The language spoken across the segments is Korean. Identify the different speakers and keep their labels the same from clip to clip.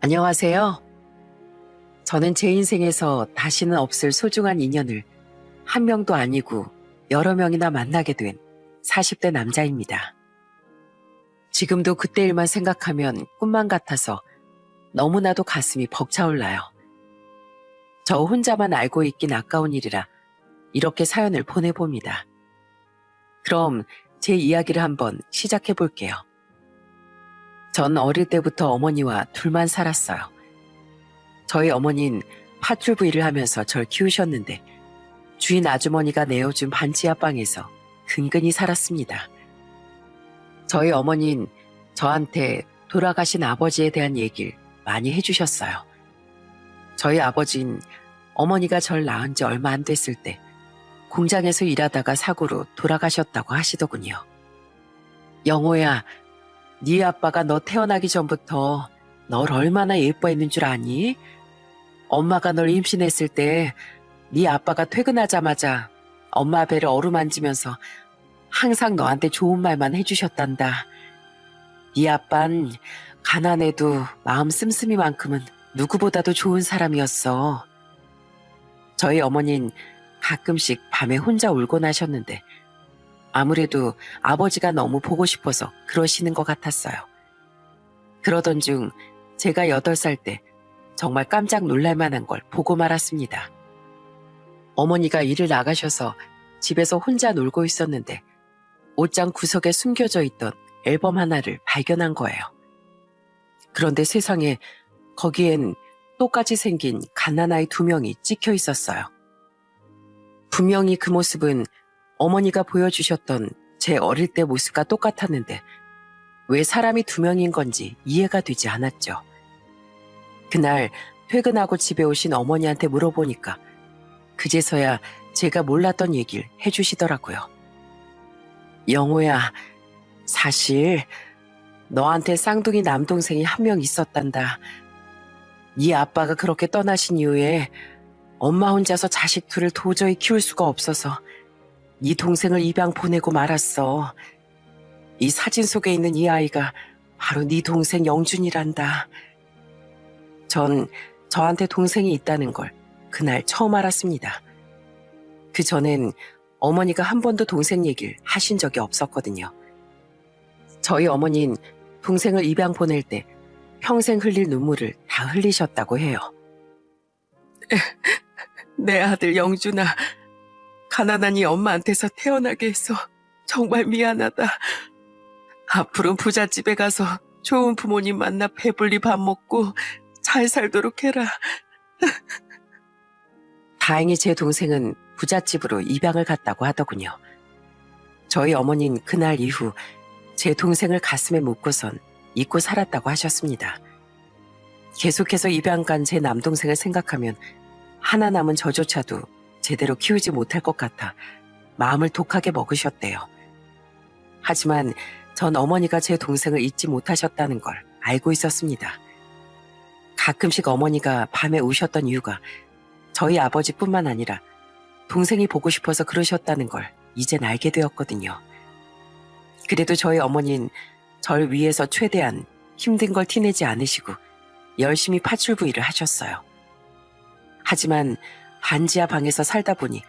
Speaker 1: 안녕하세요. 저는 제 인생에서 다시는 없을 소중한 인연을 한 명도 아니고 여러 명이나 만나게 된 40대 남자입니다. 지금도 그때 일만 생각하면 꿈만 같아서 너무나도 가슴이 벅차올라요. 저 혼자만 알고 있긴 아까운 일이라 이렇게 사연을 보내봅니다. 그럼 제 이야기를 한번 시작해 볼게요. 전 어릴 때부터 어머니와 둘만 살았어요. 저희 어머니는 파출부일을 하면서 절 키우셨는데 주인 아주머니가 내어준 반지하 방에서 근근히 살았습니다. 저희 어머니는 저한테 돌아가신 아버지에 대한 얘기를 많이 해주셨어요. 저희 아버지는 어머니가 절 낳은 지 얼마 안 됐을 때 공장에서 일하다가 사고로 돌아가셨다고 하시더군요. 영호야, 네 아빠가 너 태어나기 전부터 널 얼마나 예뻐했는 줄 아니? 엄마가 널 임신했을 때 네 아빠가 퇴근하자마자 엄마 배를 어루만지면서 항상 너한테 좋은 말만 해주셨단다. 네 아빤 가난해도 마음 씀씀이만큼은 누구보다도 좋은 사람이었어. 저희 어머니는 가끔씩 밤에 혼자 울곤 하셨는데 아무래도 아버지가 너무 보고 싶어서 그러시는 것 같았어요. 그러던 중 제가 8살 때 정말 깜짝 놀랄 만한 걸 보고 말았습니다. 어머니가 일을 나가셔서 집에서 혼자 놀고 있었는데 옷장 구석에 숨겨져 있던 앨범 하나를 발견한 거예요. 그런데 세상에 거기엔 똑같이 생긴 갓난아이 2명이 찍혀 있었어요. 분명히 그 모습은 어머니가 보여주셨던 제 어릴 때 모습과 똑같았는데 왜 사람이 2명인 건지 이해가 되지 않았죠. 그날 퇴근하고 집에 오신 어머니한테 물어보니까 그제서야 제가 몰랐던 얘기를 해주시더라고요. 영호야, 사실 너한테 쌍둥이 남동생이 1명 있었단다. 네 아빠가 그렇게 떠나신 이후에 엄마 혼자서 자식 둘을 도저히 키울 수가 없어서 네 동생을 입양 보내고 말았어. 이 사진 속에 있는 이 아이가 바로 네 동생 영준이란다. 전 저한테 동생이 있다는 걸 그날 처음 알았습니다. 그 전엔 어머니가 한 번도 동생 얘기를 하신 적이 없었거든요. 저희 어머니는 동생을 입양 보낼 때 평생 흘릴 눈물을 다 흘리셨다고 해요. 내 아들 영준아, 가난한 이 엄마한테서 태어나게 해서 정말 미안하다. 앞으로 부잣집에 가서 좋은 부모님 만나 배불리 밥 먹고 잘 살도록 해라. 다행히 제 동생은 부잣집으로 입양을 갔다고 하더군요. 저희 어머니는 그날 이후 제 동생을 가슴에 묻고선 잊고 살았다고 하셨습니다. 계속해서 입양 간 제 남동생을 생각하면 하나 남은 저조차도 제대로 키우지 못할 것 같아 마음을 독하게 먹으셨대요. 하지만 전 어머니가 제 동생을 잊지 못하셨다는 걸 알고 있었습니다. 가끔씩 어머니가 밤에 우셨던 이유가 저희 아버지뿐만 아니라 동생이 보고 싶어서 그러셨다는 걸 이젠 알게 되었거든요. 그래도 저희 어머니는 절 위해서 최대한 힘든 걸 티내지 않으시고 열심히 파출부 일을 하셨어요. 하지만 반지하 방에서 살다 보니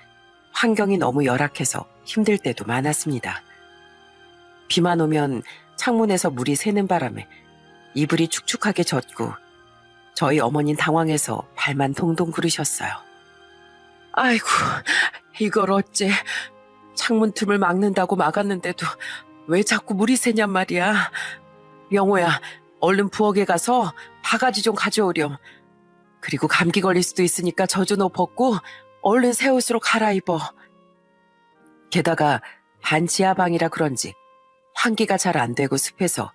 Speaker 1: 환경이 너무 열악해서 힘들 때도 많았습니다. 비만 오면 창문에서 물이 새는 바람에 이불이 축축하게 젖고 저희 어머니는 당황해서 발만 동동 구르셨어요. 아이고, 이걸 어째. 창문 틈을 막는다고 막았는데도 왜 자꾸 물이 새냔 말이야. 영호야, 얼른 부엌에 가서 바가지 좀 가져오렴. 그리고 감기 걸릴 수도 있으니까 젖은 옷 벗고 얼른 새 옷으로 갈아입어. 게다가 반지하 방이라 그런지 환기가 잘 안 되고 습해서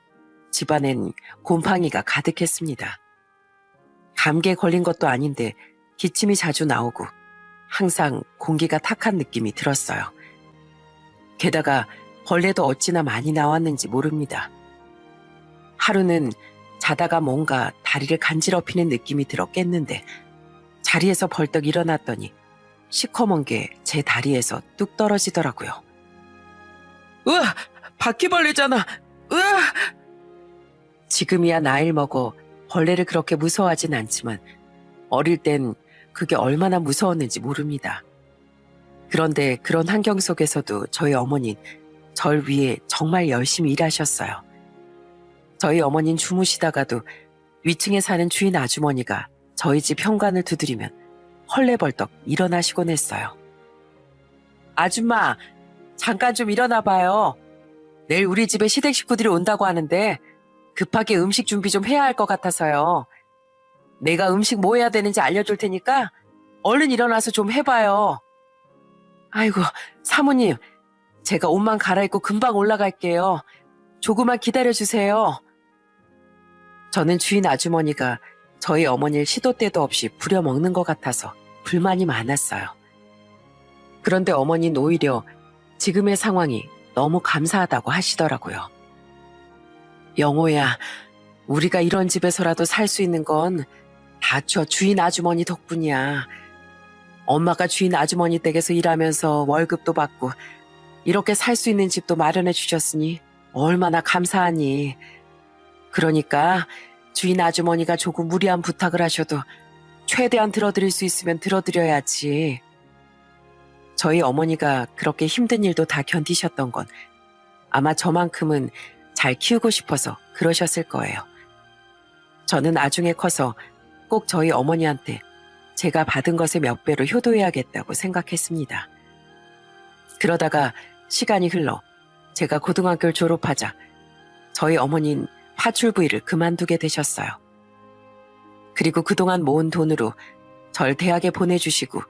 Speaker 1: 집안엔 곰팡이가 가득했습니다. 감기에 걸린 것도 아닌데 기침이 자주 나오고 항상 공기가 탁한 느낌이 들었어요. 게다가 벌레도 어찌나 많이 나왔는지 모릅니다. 하루는 자다가 뭔가 다리를 간지럽히는 느낌이 들어 깼는데 자리에서 벌떡 일어났더니 시커먼 게 제 다리에서 뚝 떨어지더라고요. 으아! 바퀴벌레잖아! 으아! 지금이야 나이를 먹어 벌레를 그렇게 무서워하진 않지만 어릴 땐 그게 얼마나 무서웠는지 모릅니다. 그런데 그런 환경 속에서도 저희 어머니는 절 위해 정말 열심히 일하셨어요. 저희 어머니는 주무시다가도 위층에 사는 주인 아주머니가 저희 집 현관을 두드리면 헐레벌떡 일어나시곤 했어요. 아줌마, 잠깐 좀 일어나 봐요. 내일 우리 집에 시댁 식구들이 온다고 하는데 급하게 음식 준비 좀 해야 할 것 같아서요. 내가 음식 뭐 해야 되는지 알려줄 테니까 얼른 일어나서 좀 해봐요. 아이고, 사모님, 제가 옷만 갈아입고 금방 올라갈게요. 조금만 기다려주세요. 저는 주인 아주머니가 저희 어머니를 시도 때도 없이 부려먹는 것 같아서 불만이 많았어요. 그런데 어머니는 오히려 지금의 상황이 너무 감사하다고 하시더라고요. 영호야, 우리가 이런 집에서라도 살 수 있는 건 다 저 주인 아주머니 덕분이야. 엄마가 주인 아주머니 댁에서 일하면서 월급도 받고 이렇게 살 수 있는 집도 마련해 주셨으니 얼마나 감사하니. 그러니까 주인 아주머니가 조금 무리한 부탁을 하셔도 최대한 들어드릴 수 있으면 들어드려야지. 저희 어머니가 그렇게 힘든 일도 다 견디셨던 건 아마 저만큼은 잘 키우고 싶어서 그러셨을 거예요. 저는 나중에 커서 꼭 저희 어머니한테 제가 받은 것의 몇 배로 효도해야겠다고 생각했습니다. 그러다가 시간이 흘러 제가 고등학교를 졸업하자 저희 어머니는 파출부일을 그만두게 되셨어요. 그리고 그동안 모은 돈으로 절 대학에 보내주시고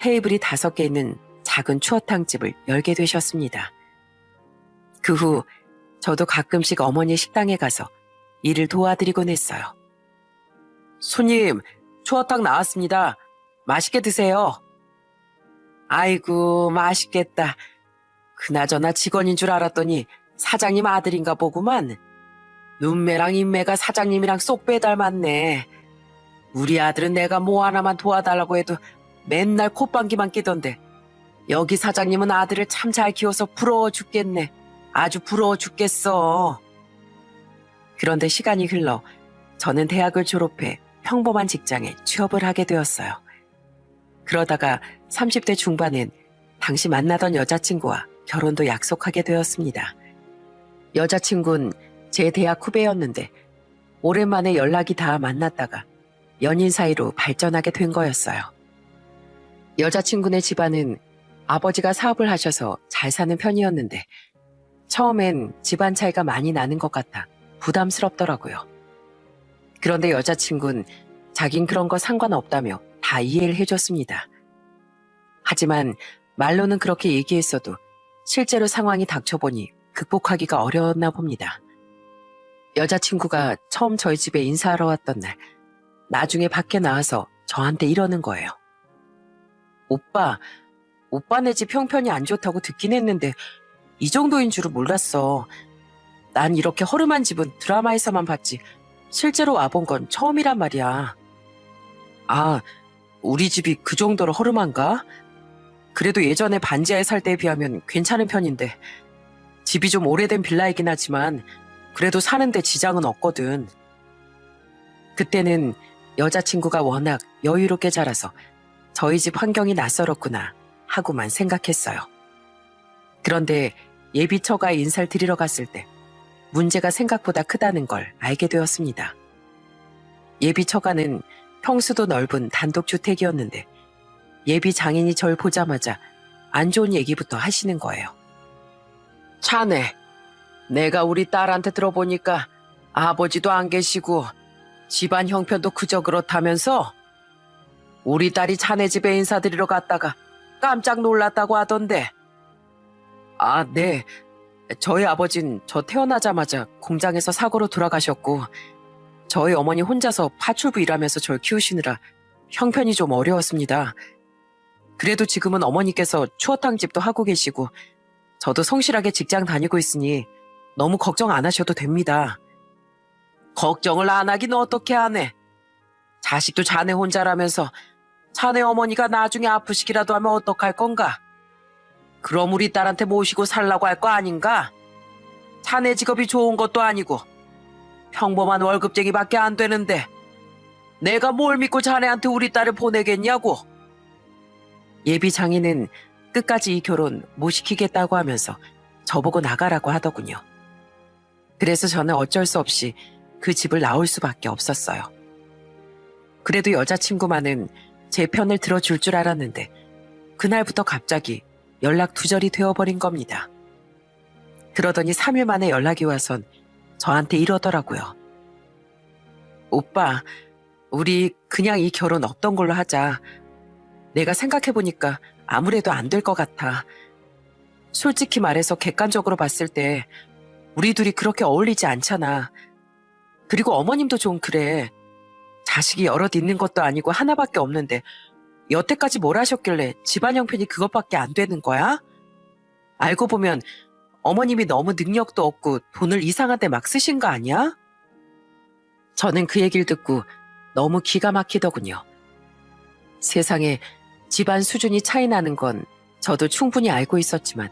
Speaker 1: 테이블이 5개 있는 작은 추어탕집을 열게 되셨습니다. 그 후 저도 가끔씩 어머니 식당에 가서 일을 도와드리곤 했어요. 손님, 추어탕 나왔습니다. 맛있게 드세요. 아이고, 맛있겠다. 그나저나 직원인 줄 알았더니 사장님 아들인가 보구만. 눈매랑 인매가 사장님이랑 쏙 빼닮았네. 우리 아들은 내가 뭐 하나만 도와달라고 해도 맨날 콧방귀만 끼던데 여기 사장님은 아들을 참 잘 키워서 부러워 죽겠네. 아주 부러워 죽겠어. 그런데 시간이 흘러 저는 대학을 졸업해 평범한 직장에 취업을 하게 되었어요. 그러다가 30대 중반엔 당시 만나던 여자친구와 결혼도 약속하게 되었습니다. 여자친구는 제 대학 후배였는데 오랜만에 연락이 닿아 만났다가 연인 사이로 발전하게 된 거였어요. 여자친구네 집안은 아버지가 사업을 하셔서 잘 사는 편이었는데 처음엔 집안 차이가 많이 나는 것 같아 부담스럽더라고요. 그런데 여자친구는 자긴 그런 거 상관없다며 다 이해를 해줬습니다. 하지만 말로는 그렇게 얘기했어도 실제로 상황이 닥쳐보니 극복하기가 어려웠나 봅니다. 여자친구가 처음 저희 집에 인사하러 왔던 날 나중에 밖에 나와서 저한테 이러는 거예요. 오빠네 집 형편이 안 좋다고 듣긴 했는데 이 정도인 줄은 몰랐어. 난 이렇게 허름한 집은 드라마에서만 봤지 실제로 와본 건 처음이란 말이야. 아, 우리 집이 그 정도로 허름한가? 그래도 예전에 반지하에 살 때에 비하면 괜찮은 편인데 집이 좀 오래된 빌라이긴 하지만 그래도 사는데 지장은 없거든. 그때는 여자친구가 워낙 여유롭게 자라서 저희 집 환경이 낯설었구나 하고만 생각했어요. 그런데 예비 처가에 인사를 드리러 갔을 때 문제가 생각보다 크다는 걸 알게 되었습니다. 예비 처가는 평수도 넓은 단독주택이었는데 예비 장인이 절 보자마자 안 좋은 얘기부터 하시는 거예요. 자네, 내가 우리 딸한테 들어보니까 아버지도 안 계시고 집안 형편도 그저 그렇다면서 우리 딸이 자네 집에 인사드리러 갔다가 깜짝 놀랐다고 하던데. 아, 네. 저희 아버진 저 태어나자마자 공장에서 사고로 돌아가셨고 저희 어머니 혼자서 파출부 일하면서 절 키우시느라 형편이 좀 어려웠습니다. 그래도 지금은 어머니께서 추어탕집도 하고 계시고 저도 성실하게 직장 다니고 있으니 너무 걱정 안 하셔도 됩니다. 걱정을 안 하긴 어떻게 하네. 자식도 자네 혼자라면서 자네 어머니가 나중에 아프시기라도 하면 어떡할 건가? 그럼 우리 딸한테 모시고 살라고 할 거 아닌가? 자네 직업이 좋은 것도 아니고. 평범한 월급쟁이밖에 안 되는데 내가 뭘 믿고 자네한테 우리 딸을 보내겠냐고. 예비 장인은 끝까지 이 결혼 못 시키겠다고 하면서 저보고 나가라고 하더군요. 그래서 저는 어쩔 수 없이 그 집을 나올 수밖에 없었어요. 그래도 여자친구만은 제 편을 들어줄 줄 알았는데 그날부터 갑자기 연락 두절이 되어버린 겁니다. 그러더니 3일 만에 연락이 와선 저한테 이러더라고요. 오빠, 우리 그냥 이 결혼 없던 걸로 하자. 내가 생각해보니까 아무래도 안 될 것 같아. 솔직히 말해서 객관적으로 봤을 때 우리 둘이 그렇게 어울리지 않잖아. 그리고 어머님도 좀 그래. 자식이 여럿 있는 것도 아니고 하나밖에 없는데 여태까지 뭘 하셨길래 집안 형편이 그것밖에 안 되는 거야? 알고 보면 어머님이 너무 능력도 없고 돈을 이상한 데 막 쓰신 거 아니야? 저는 그 얘기를 듣고 너무 기가 막히더군요. 세상에 집안 수준이 차이 나는 건 저도 충분히 알고 있었지만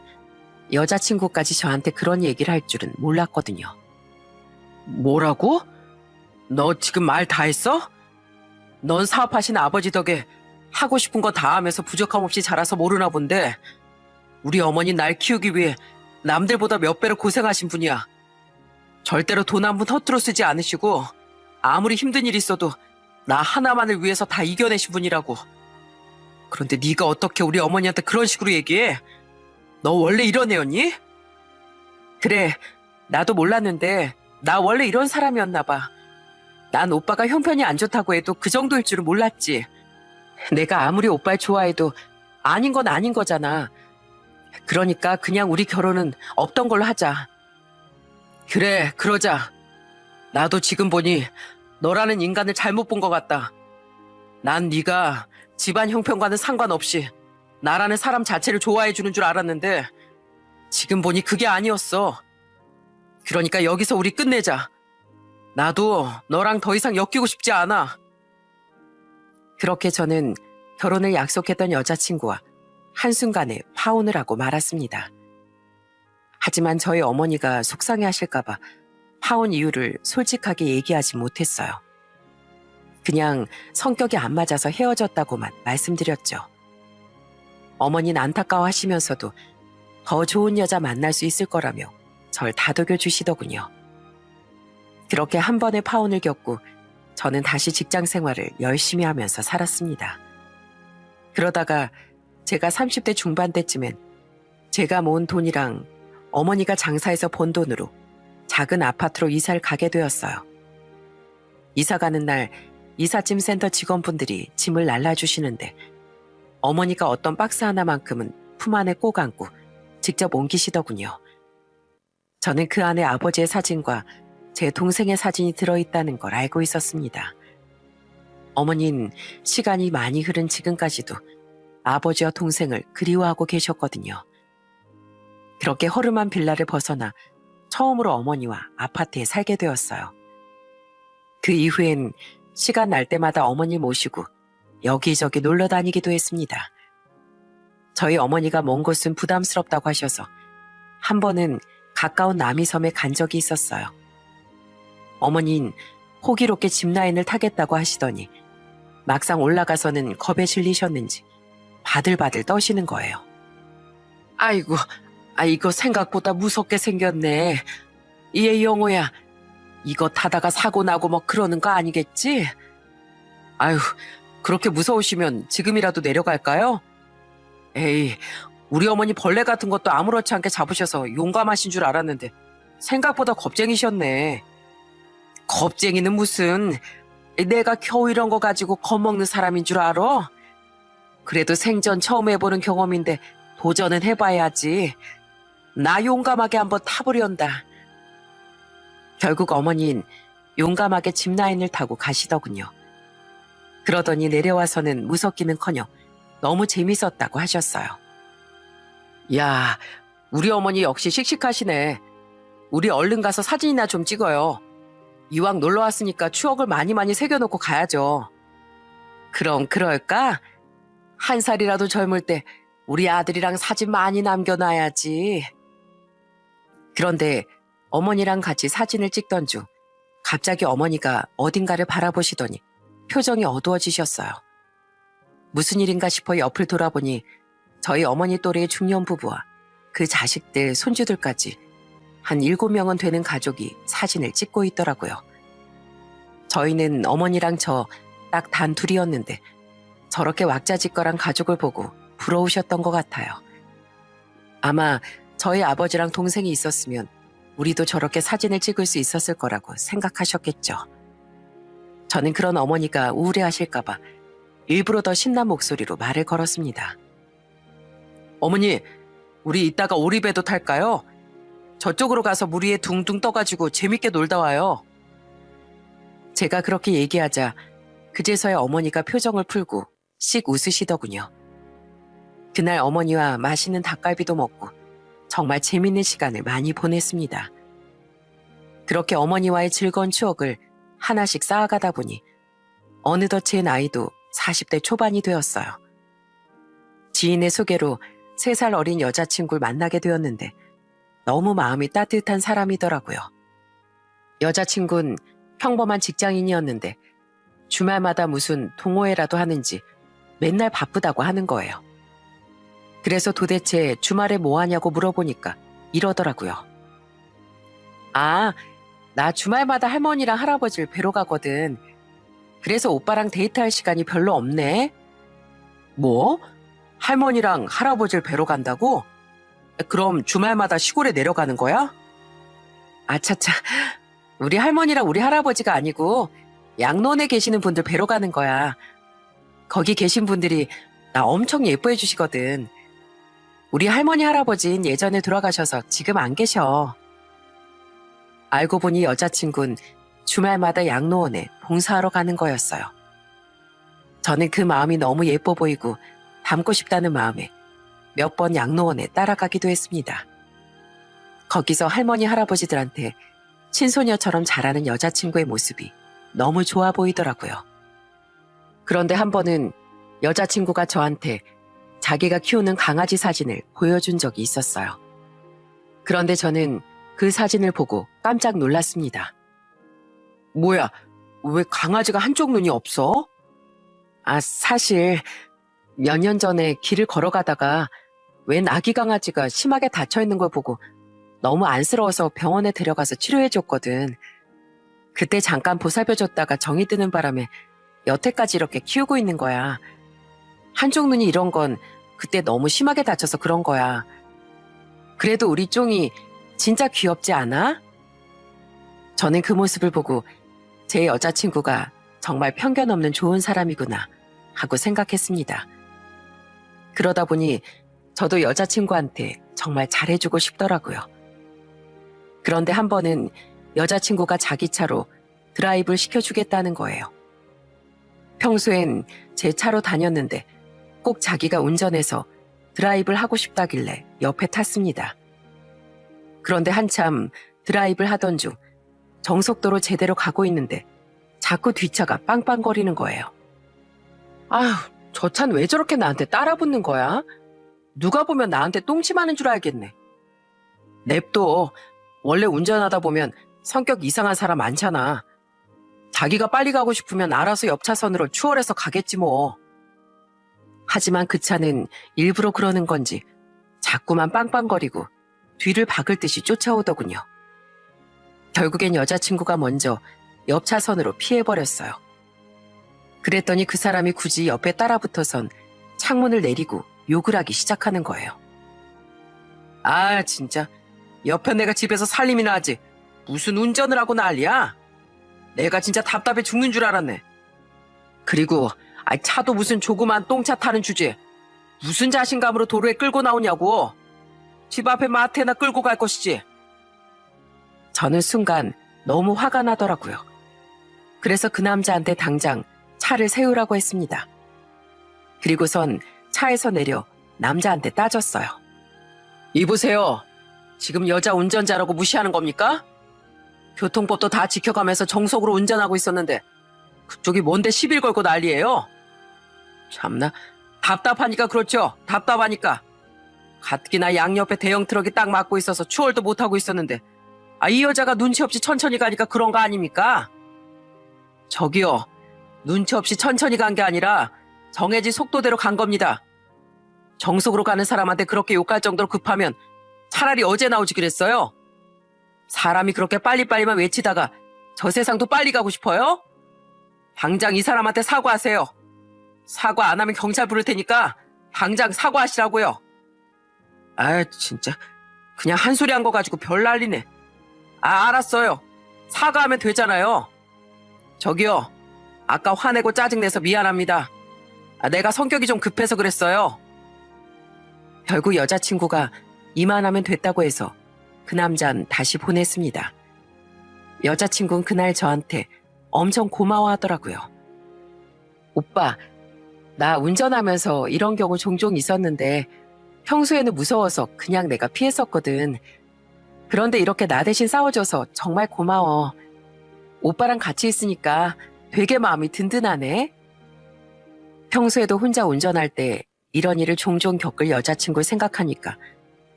Speaker 1: 여자친구까지 저한테 그런 얘기를 할 줄은 몰랐거든요. 뭐라고? 너 지금 말 다 했어? 넌 사업하신 아버지 덕에 하고 싶은 거 다 하면서 부족함 없이 자라서 모르나 본데 우리 어머니 날 키우기 위해 남들보다 몇 배로 고생하신 분이야. 절대로 돈 한 푼 허투루 쓰지 않으시고 아무리 힘든 일 있어도 나 하나만을 위해서 다 이겨내신 분이라고. 그런데 네가 어떻게 우리 어머니한테 그런 식으로 얘기해? 너 원래 이런 애였니? 그래, 나도 몰랐는데 나 원래 이런 사람이었나 봐. 난 오빠가 형편이 안 좋다고 해도 그 정도일 줄은 몰랐지. 내가 아무리 오빠를 좋아해도 아닌 건 아닌 거잖아. 그러니까 그냥 우리 결혼은 없던 걸로 하자. 그래, 그러자. 나도 지금 보니 너라는 인간을 잘못 본 것 같다. 난 네가 집안 형편과는 상관없이 나라는 사람 자체를 좋아해 주는 줄 알았는데 지금 보니 그게 아니었어. 그러니까 여기서 우리 끝내자. 나도 너랑 더 이상 엮이고 싶지 않아. 그렇게 저는 결혼을 약속했던 여자친구와 한순간에 파혼을 하고 말았습니다. 하지만 저희 어머니가 속상해하실까봐 파혼 이유를 솔직하게 얘기하지 못했어요. 그냥 성격이 안 맞아서 헤어졌다고만 말씀드렸죠. 어머니는 안타까워하시면서도 더 좋은 여자 만날 수 있을 거라며 절 다독여 주시더군요. 그렇게 한 번의 파혼을 겪고 저는 다시 직장 생활을 열심히 하면서 살았습니다. 그러다가 제가 30대 중반대쯤엔 제가 모은 돈이랑 어머니가 장사해서 번 돈으로 작은 아파트로 이사를 가게 되었어요. 이사 가는 날 이삿짐 센터 직원분들이 짐을 날라주시는데 어머니가 어떤 박스 하나만큼은 품 안에 꼭 안고 직접 옮기시더군요. 저는 그 안에 아버지의 사진과 제 동생의 사진이 들어있다는 걸 알고 있었습니다. 어머니는 시간이 많이 흐른 지금까지도 아버지와 동생을 그리워하고 계셨거든요. 그렇게 허름한 빌라를 벗어나 처음으로 어머니와 아파트에 살게 되었어요. 그 이후엔 시간 날 때마다 어머니 모시고 여기저기 놀러 다니기도 했습니다. 저희 어머니가 먼 곳은 부담스럽다고 하셔서 한 번은 가까운 남이섬에 간 적이 있었어요. 어머니는 호기롭게 짚라인을 타겠다고 하시더니 막상 올라가서는 겁에 질리셨는지 바들바들 떠시는 거예요. 아이고, 이거 생각보다 무섭게 생겼네. 얘 영호야, 이거 타다가 사고 나고 뭐 그러는 거 아니겠지? 아유, 그렇게 무서우시면 지금이라도 내려갈까요? 에이, 우리 어머니 벌레 같은 것도 아무렇지 않게 잡으셔서 용감하신 줄 알았는데 생각보다 겁쟁이셨네. 겁쟁이는 무슨, 내가 겨우 이런 거 가지고 겁먹는 사람인 줄 알아? 그래도 생전 처음 해보는 경험인데 도전은 해봐야지. 나 용감하게 한번 타보련다. 결국 어머니는 용감하게 짚라인을 타고 가시더군요. 그러더니 내려와서는 무섭기는커녕 너무 재밌었다고 하셨어요. 야, 우리 어머니 역시 씩씩하시네. 우리 얼른 가서 사진이나 좀 찍어요. 이왕 놀러 왔으니까 추억을 많이 새겨놓고 가야죠. 그럼 그럴까? 한 살이라도 젊을 때 우리 아들이랑 사진 많이 남겨놔야지. 그런데 어머니랑 같이 사진을 찍던 중 갑자기 어머니가 어딘가를 바라보시더니 표정이 어두워지셨어요. 무슨 일인가 싶어 옆을 돌아보니 저희 어머니 또래의 중년 부부와 그 자식들, 손주들까지 한 7명은 되는 가족이 사진을 찍고 있더라고요. 저희는 어머니랑 저 딱 단 둘이었는데 저렇게 왁자지껄한 가족을 보고 부러우셨던 것 같아요. 아마 저희 아버지랑 동생이 있었으면 우리도 저렇게 사진을 찍을 수 있었을 거라고 생각하셨겠죠. 저는 그런 어머니가 우울해하실까봐 일부러 더 신난 목소리로 말을 걸었습니다. 어머니, 우리 이따가 오리배도 탈까요? 저쪽으로 가서 물 위에 둥둥 떠가지고 재밌게 놀다 와요. 제가 그렇게 얘기하자 그제서야 어머니가 표정을 풀고 씩 웃으시더군요. 그날 어머니와 맛있는 닭갈비도 먹고 정말 재밌는 시간을 많이 보냈습니다. 그렇게 어머니와의 즐거운 추억을 하나씩 쌓아가다 보니 어느덧 제 나이도 40대 초반이 되었어요. 지인의 소개로 3살 어린 여자친구를 만나게 되었는데 너무 마음이 따뜻한 사람이더라고요. 여자친구는 평범한 직장인이었는데 주말마다 무슨 동호회라도 하는지 맨날 바쁘다고 하는 거예요. 그래서 도대체 주말에 뭐 하냐고 물어보니까 이러더라고요. 아, 나 주말마다 할머니랑 할아버지를 뵈러 가거든. 그래서 오빠랑 데이트할 시간이 별로 없네. 뭐? 할머니랑 할아버지를 뵈러 간다고? 그럼 주말마다 시골에 내려가는 거야? 아차차, 우리 할머니랑 우리 할아버지가 아니고 양론에 계시는 분들 뵈러 가는 거야. 거기 계신 분들이 나 엄청 예뻐해 주시거든. 우리 할머니 할아버지는 예전에 돌아가셔서 지금 안 계셔. 알고 보니 여자친구는 주말마다 양로원에 봉사하러 가는 거였어요. 저는 그 마음이 너무 예뻐 보이고 닮고 싶다는 마음에 몇 번 양로원에 따라가기도 했습니다. 거기서 할머니 할아버지들한테 친소녀처럼 자라는 여자친구의 모습이 너무 좋아 보이더라고요. 그런데 한 번은 여자친구가 저한테 자기가 키우는 강아지 사진을 보여준 적이 있었어요. 그런데 저는 그 사진을 보고 깜짝 놀랐습니다. 뭐야, 왜 강아지가 한쪽 눈이 없어? 아, 사실 몇 년 전에 길을 걸어가다가 웬 아기 강아지가 심하게 다쳐있는 걸 보고 너무 안쓰러워서 병원에 데려가서 치료해줬거든. 그때 잠깐 보살펴줬다가 정이 드는 바람에 여태까지 이렇게 키우고 있는 거야. 한쪽 눈이 이런 건 그때 너무 심하게 다쳐서 그런 거야. 그래도 우리 쫑이 진짜 귀엽지 않아? 저는 그 모습을 보고 제 여자친구가 정말 편견 없는 좋은 사람이구나 하고 생각했습니다. 그러다 보니 저도 여자친구한테 정말 잘해주고 싶더라고요. 그런데 한 번은 여자친구가 자기 차로 드라이브를 시켜주겠다는 거예요. 평소엔 제 차로 다녔는데 꼭 자기가 운전해서 드라이브를 하고 싶다길래 옆에 탔습니다. 그런데 한참 드라이브를 하던 중 정속도로 제대로 가고 있는데 자꾸 뒷차가 빵빵거리는 거예요. 아휴, 저 차는 왜 저렇게 나한테 따라붙는 거야? 누가 보면 나한테 똥침하는 줄 알겠네. 냅둬. 원래 운전하다 보면 성격 이상한 사람 많잖아. 자기가 빨리 가고 싶으면 알아서 옆 차선으로 추월해서 가겠지 뭐. 하지만 그 차는 일부러 그러는 건지 자꾸만 빵빵거리고 뒤를 박을 듯이 쫓아오더군요. 결국엔 여자친구가 먼저 옆 차선으로 피해버렸어요. 그랬더니 그 사람이 굳이 옆에 따라붙어선 창문을 내리고 욕을 하기 시작하는 거예요. 아, 진짜. 옆에 내가 집에서 살림이나 하지. 무슨 운전을 하고 난리야? 내가 진짜 답답해 죽는 줄 알았네. 그리고 차도 무슨 조그만 똥차 타는 주제에 무슨 자신감으로 도로에 끌고 나오냐고. 집 앞에 마트에나 끌고 갈 것이지. 저는 순간 너무 화가 나더라고요. 그래서 그 남자한테 당장 차를 세우라고 했습니다. 그리고선 차에서 내려 남자한테 따졌어요. 이보세요. 지금 여자 운전자라고 무시하는 겁니까? 교통법도 다 지켜가면서 정속으로 운전하고 있었는데 그쪽이 뭔데 시비를 걸고 난리예요? 참나, 답답하니까 그렇죠. 답답하니까. 가뜩이나 양옆에 대형 트럭이 딱 막고 있어서 추월도 못하고 있었는데 이 여자가 눈치 없이 천천히 가니까 그런 거 아닙니까? 저기요, 눈치 없이 천천히 간 게 아니라 정해진 속도대로 간 겁니다. 정속으로 가는 사람한테 그렇게 욕할 정도로 급하면 차라리 어제 나오지 그랬어요. 사람이 그렇게 빨리빨리만 외치다가 저 세상도 빨리 가고 싶어요? 당장 이 사람한테 사과하세요. 사과 안 하면 경찰 부를 테니까 당장 사과하시라고요. 진짜 그냥 한 소리 한 거 가지고 별 난리네. 알았어요. 사과하면 되잖아요. 저기요, 아까 화내고 짜증내서 미안합니다. 내가 성격이 좀 급해서 그랬어요. 결국 여자친구가 이만하면 됐다고 해서 그 남자는 다시 보냈습니다. 여자친구는 그날 저한테 엄청 고마워하더라고요. 오빠, 나 운전하면서 이런 경우 종종 있었는데 평소에는 무서워서 그냥 내가 피했었거든. 그런데 이렇게 나 대신 싸워줘서 정말 고마워. 오빠랑 같이 있으니까 되게 마음이 든든하네. 평소에도 혼자 운전할 때 이런 일을 종종 겪을 여자친구를 생각하니까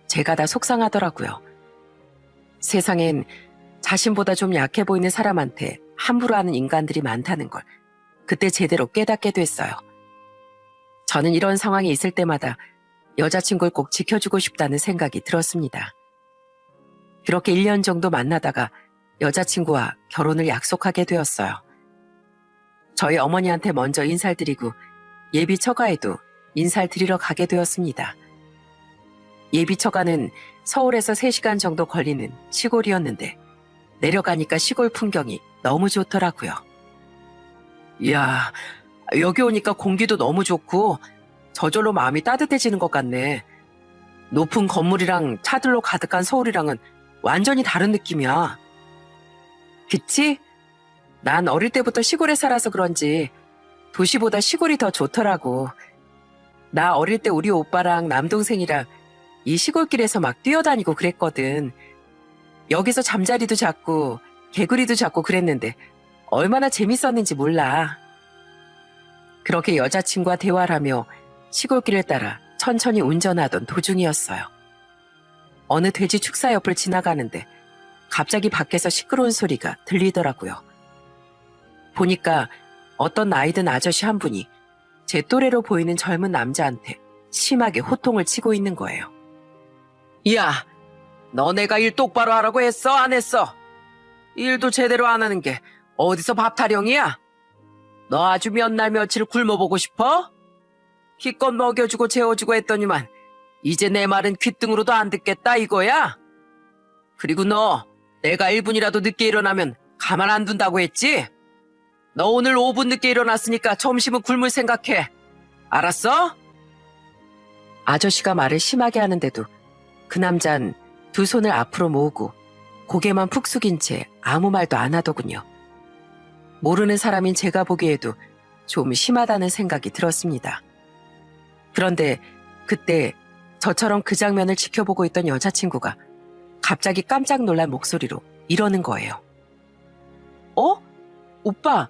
Speaker 1: 제가 다 속상하더라고요. 세상엔 자신보다 좀 약해 보이는 사람한테 함부로 하는 인간들이 많다는 걸 그때 제대로 깨닫게 됐어요. 저는 이런 상황이 있을 때마다 여자친구를 꼭 지켜주고 싶다는 생각이 들었습니다. 그렇게 1년 정도 만나다가 여자친구와 결혼을 약속하게 되었어요. 저희 어머니한테 먼저 인사를 드리고 예비 처가에도 인사를 드리러 가게 되었습니다. 예비 처가는 서울에서 3시간 정도 걸리는 시골이었는데 내려가니까 시골 풍경이 너무 좋더라고요. 이야, 여기 오니까 공기도 너무 좋고 저절로 마음이 따뜻해지는 것 같네. 높은 건물이랑 차들로 가득한 서울이랑은 완전히 다른 느낌이야. 그치? 난 어릴 때부터 시골에 살아서 그런지 도시보다 시골이 더 좋더라고. 나 어릴 때 우리 오빠랑 남동생이랑 이 시골길에서 막 뛰어다니고 그랬거든. 여기서 잠자리도 잡고 개구리도 잡고 그랬는데 얼마나 재밌었는지 몰라. 그렇게 여자친구와 대화를 하며 시골길을 따라 천천히 운전하던 도중이었어요. 어느 돼지 축사 옆을 지나가는데 갑자기 밖에서 시끄러운 소리가 들리더라고요. 보니까 어떤 나이든 아저씨 한 분이 제 또래로 보이는 젊은 남자한테 심하게 호통을 치고 있는 거예요. 야, 너네가 일 똑바로 하라고 했어? 안 했어? 일도 제대로 안 하는 게 어디서 밥 타령이야? 너 아주 몇 날 며칠 굶어보고 싶어? 기껏 먹여주고 재워주고 했더니만 이제 내 말은 귓등으로도 안 듣겠다 이거야? 그리고 너 내가 1분이라도 늦게 일어나면 가만 안 둔다고 했지? 너 오늘 5분 늦게 일어났으니까 점심은 굶을 생각해. 알았어? 아저씨가 말을 심하게 하는데도 그 남잔 두 손을 앞으로 모으고 고개만 푹 숙인 채 아무 말도 안 하더군요. 모르는 사람인 제가 보기에도 좀 심하다는 생각이 들었습니다. 그런데 그때 저처럼 그 장면을 지켜보고 있던 여자친구가 갑자기 깜짝 놀란 목소리로 이러는 거예요. 오빠,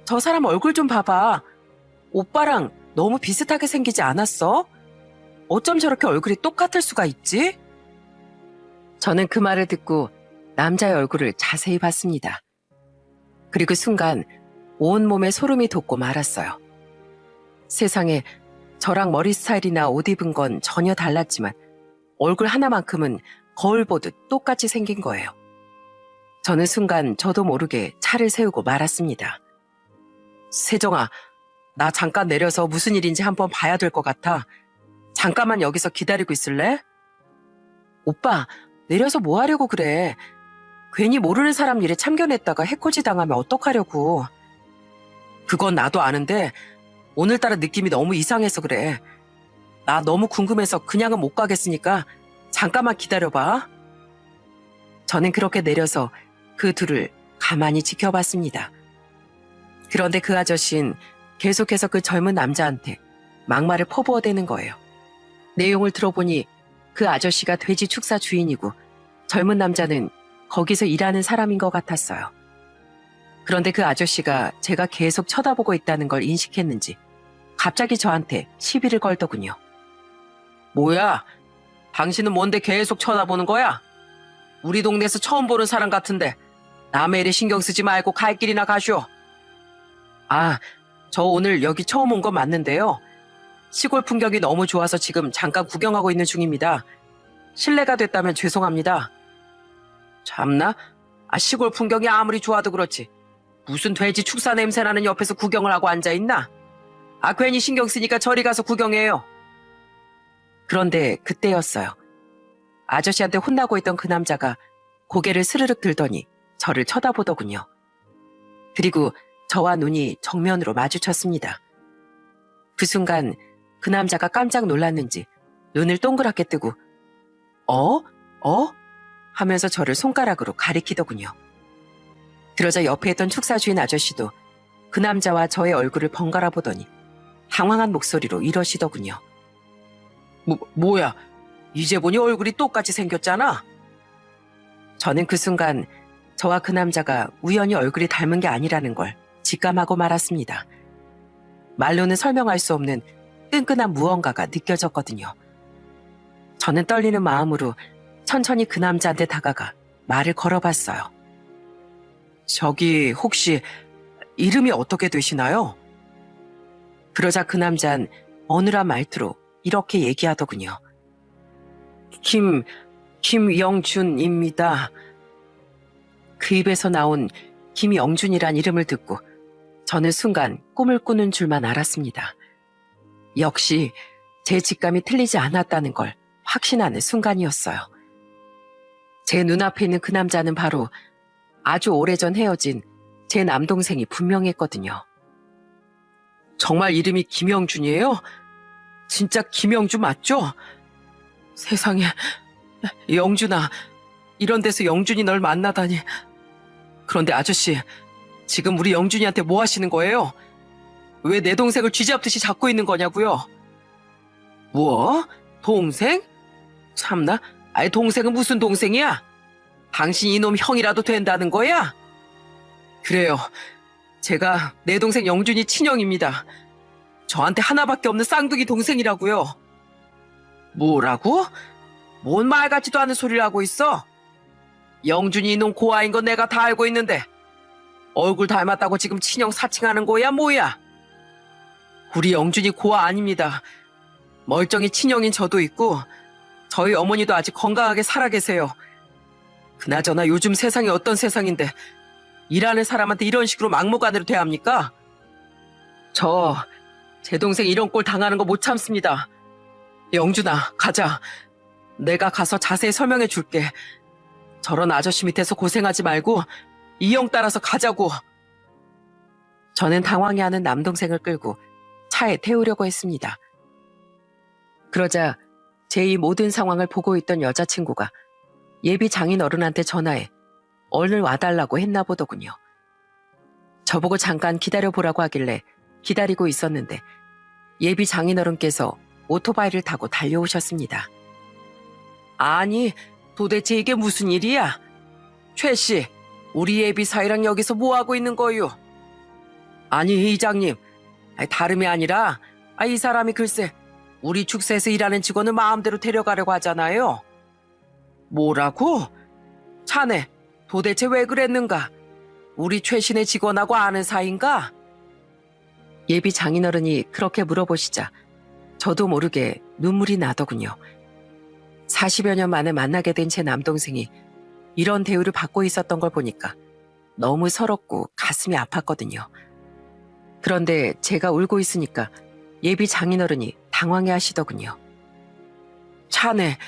Speaker 1: 저 사람 얼굴 좀 봐봐. 오빠랑 너무 비슷하게 생기지 않았어? 어쩜 저렇게 얼굴이 똑같을 수가 있지? 저는 그 말을 듣고 남자의 얼굴을 자세히 봤습니다. 그리고 순간 온몸에 소름이 돋고 말았어요. 세상에 저랑 머리 스타일이나 옷 입은 건 전혀 달랐지만 얼굴 하나만큼은 거울 보듯 똑같이 생긴 거예요. 저는 순간 저도 모르게 차를 세우고 말았습니다. 세정아, 나 잠깐 내려서 무슨 일인지 한번 봐야 될 것 같아. 잠깐만 여기서 기다리고 있을래? 오빠, 내려서 뭐 하려고 그래? 괜히 모르는 사람 일에 참견했다가 해코지 당하면 어떡하려고. 그건 나도 아는데 오늘따라 느낌이 너무 이상해서 그래. 나 너무 궁금해서 그냥은 못 가겠으니까 잠깐만 기다려봐. 저는 그렇게 내려서 그 둘을 가만히 지켜봤습니다. 그런데 그 아저씨는 계속해서 그 젊은 남자한테 막말을 퍼부어대는 거예요. 내용을 들어보니 그 아저씨가 돼지 축사 주인이고 젊은 남자는 거기서 일하는 사람인 것 같았어요. 그런데 그 아저씨가 제가 계속 쳐다보고 있다는 걸 인식했는지 갑자기 저한테 시비를 걸더군요. 뭐야? 당신은 뭔데 계속 쳐다보는 거야? 우리 동네에서 처음 보는 사람 같은데 남의 일에 신경 쓰지 말고 갈 길이나 가쇼. 아, 저 오늘 여기 처음 온 건 맞는데요. 시골 풍경이 너무 좋아서 지금 잠깐 구경하고 있는 중입니다. 실례가 됐다면 죄송합니다. 참나? 시골 풍경이 아무리 좋아도 그렇지. 무슨 돼지 축사 냄새 나는 옆에서 구경을 하고 앉아있나? 괜히 신경 쓰니까 저리 가서 구경해요. 그런데 그때였어요. 아저씨한테 혼나고 있던 그 남자가 고개를 스르륵 들더니 저를 쳐다보더군요. 그리고 저와 눈이 정면으로 마주쳤습니다. 그 순간 그 남자가 깜짝 놀랐는지 눈을 동그랗게 뜨고 어? 하면서 저를 손가락으로 가리키더군요. 그러자 옆에 있던 축사주인 아저씨도 그 남자와 저의 얼굴을 번갈아 보더니 당황한 목소리로 이러시더군요. 뭐야? 이제 보니 얼굴이 똑같이 생겼잖아? 저는 그 순간 저와 그 남자가 우연히 얼굴이 닮은 게 아니라는 걸 직감하고 말았습니다. 말로는 설명할 수 없는 끈끈한 무언가가 느껴졌거든요. 저는 떨리는 마음으로 천천히 그 남자한테 다가가 말을 걸어봤어요. 저기 혹시 이름이 어떻게 되시나요? 그러자 그 남자는 어눌한 말투로 이렇게 얘기하더군요. 김영준입니다. 그 입에서 나온 김영준이란 이름을 듣고 저는 순간 꿈을 꾸는 줄만 알았습니다. 역시 제 직감이 틀리지 않았다는 걸 확신하는 순간이었어요. 제 눈앞에 있는 그 남자는 바로 아주 오래전 헤어진 제 남동생이 분명했거든요. 정말 이름이 김영준이에요? 진짜 김영준 맞죠? 세상에, 영준아, 이런 데서 영준이 널 만나다니. 그런데 아저씨, 지금 우리 영준이한테 뭐 하시는 거예요? 왜 내 동생을 쥐잡듯이 잡고 있는 거냐고요? 뭐? 동생? 참나, 동생은 무슨 동생이야? 당신 이놈 형이라도 된다는 거야? 그래요. 제가 내 동생 영준이 친형입니다. 저한테 하나밖에 없는 쌍둥이 동생이라고요. 뭐라고? 뭔 말 같지도 않은 소리를 하고 있어? 영준이 이놈 고아인 건 내가 다 알고 있는데 얼굴 닮았다고 지금 친형 사칭하는 거야 뭐야? 우리 영준이 고아 아닙니다. 멀쩡히 친형인 저도 있고 저희 어머니도 아직 건강하게 살아 계세요. 그나저나 요즘 세상이 어떤 세상인데 일하는 사람한테 이런 식으로 막무가내로 대합니까? 제 동생 이런 꼴 당하는 거 못 참습니다. 영준아, 가자. 내가 가서 자세히 설명해 줄게. 저런 아저씨 밑에서 고생하지 말고 이 형 따라서 가자고. 저는 당황해하는 남동생을 끌고 차에 태우려고 했습니다. 그러자 제 이 모든 상황을 보고 있던 여자친구가 예비 장인 어른한테 전화해 얼른 와달라고 했나 보더군요. 저보고 잠깐 기다려보라고 하길래 기다리고 있었는데 예비 장인어른께서 오토바이를 타고 달려오셨습니다. 아니, 도대체 이게 무슨 일이야? 최 씨, 우리 예비 사이랑 여기서 뭐하고 있는 거요? 아니, 이장님, 다름이 아니라 이 사람이 글쎄 우리 축사에서 일하는 직원을 마음대로 데려가려고 하잖아요. 뭐라고? 자네, 도대체 왜 그랬는가? 우리 최신의 직원하고 아는 사이인가? 예비 장인어른이 그렇게 물어보시자 저도 모르게 눈물이 나더군요. 40여 년 만에 만나게 된 제 남동생이 이런 대우를 받고 있었던 걸 보니까 너무 서럽고 가슴이 아팠거든요. 그런데 제가 울고 있으니까 예비 장인어른이 당황해 하시더군요. 자네,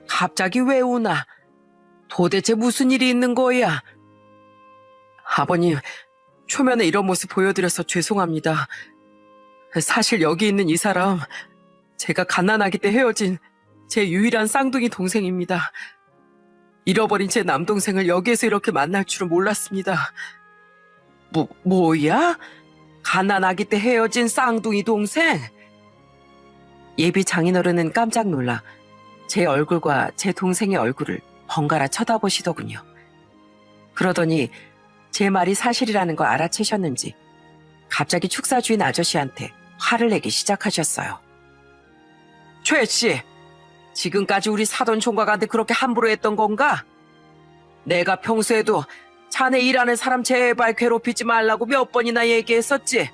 Speaker 1: 갑자기 왜 우나? 도대체 무슨 일이 있는 거야? 아버님, 초면에 이런 모습 보여드려서 죄송합니다. 사실 여기 있는 이 사람, 제가 갓난아기 때 헤어진 제 유일한 쌍둥이 동생입니다. 잃어버린 제 남동생을 여기에서 이렇게 만날 줄은 몰랐습니다. 뭐야? 갓난아기 때 헤어진 쌍둥이 동생? 예비 장인어른은 깜짝 놀라 제 얼굴과 제 동생의 얼굴을 번갈아 쳐다보시더군요. 그러더니 제 말이 사실이라는 걸 알아채셨는지 갑자기 축사주인 아저씨한테 화를 내기 시작하셨어요. 최 씨, 지금까지 우리 사돈 총각한테 그렇게 함부로 했던 건가? 내가 평소에도 자네 일하는 사람 제발 괴롭히지 말라고 몇 번이나 얘기했었지.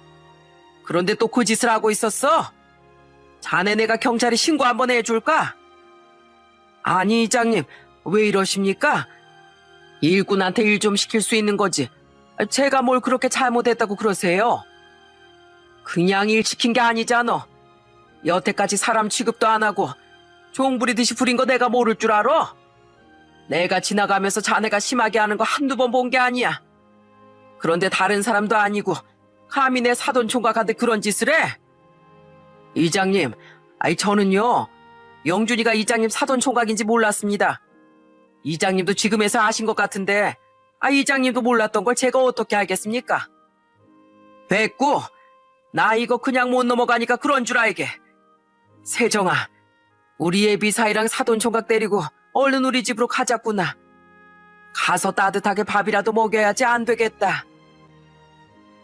Speaker 1: 그런데 또 그 짓을 하고 있었어? 자네 내가 경찰에 신고 한번 해줄까? 아니, 이장님, 왜 이러십니까? 일꾼한테 일 좀 시킬 수 있는 거지. 제가 뭘 그렇게 잘못했다고 그러세요? 그냥 일 시킨 게 아니잖아. 여태까지 사람 취급도 안 하고 종 부리듯이 부린 거 내가 모를 줄 알아? 내가 지나가면서 자네가 심하게 하는 거 한두 번 본 게 아니야. 그런데 다른 사람도 아니고 감히 내 사돈 총각한테 그런 짓을 해? 이장님, 저는요, 영준이가 이장님 사돈 총각인지 몰랐습니다. 이장님도 지금에서 아신 것 같은데, 이장님도 몰랐던 걸 제가 어떻게 알겠습니까? 됐고, 나 이거 그냥 못 넘어가니까 그런 줄 알게. 세정아, 우리 애비 사이랑 사돈 총각 데리고 얼른 우리 집으로 가자꾸나. 가서 따뜻하게 밥이라도 먹여야지 안 되겠다.